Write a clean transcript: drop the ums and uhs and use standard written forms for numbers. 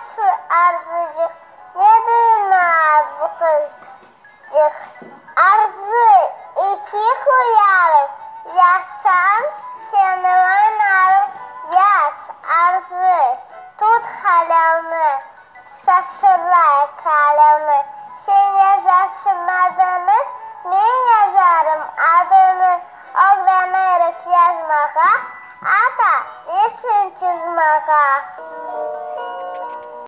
Arzucuk, ne duyar bu kızcık? Arzu iki koyarım, yazsam seni oynarım. Yaz arzu, tut kalemi, sasırla kalemi. Sen yazarsın adını, ben yazarım adını. Öğrenirek yazmaka, ata resim çizmaka.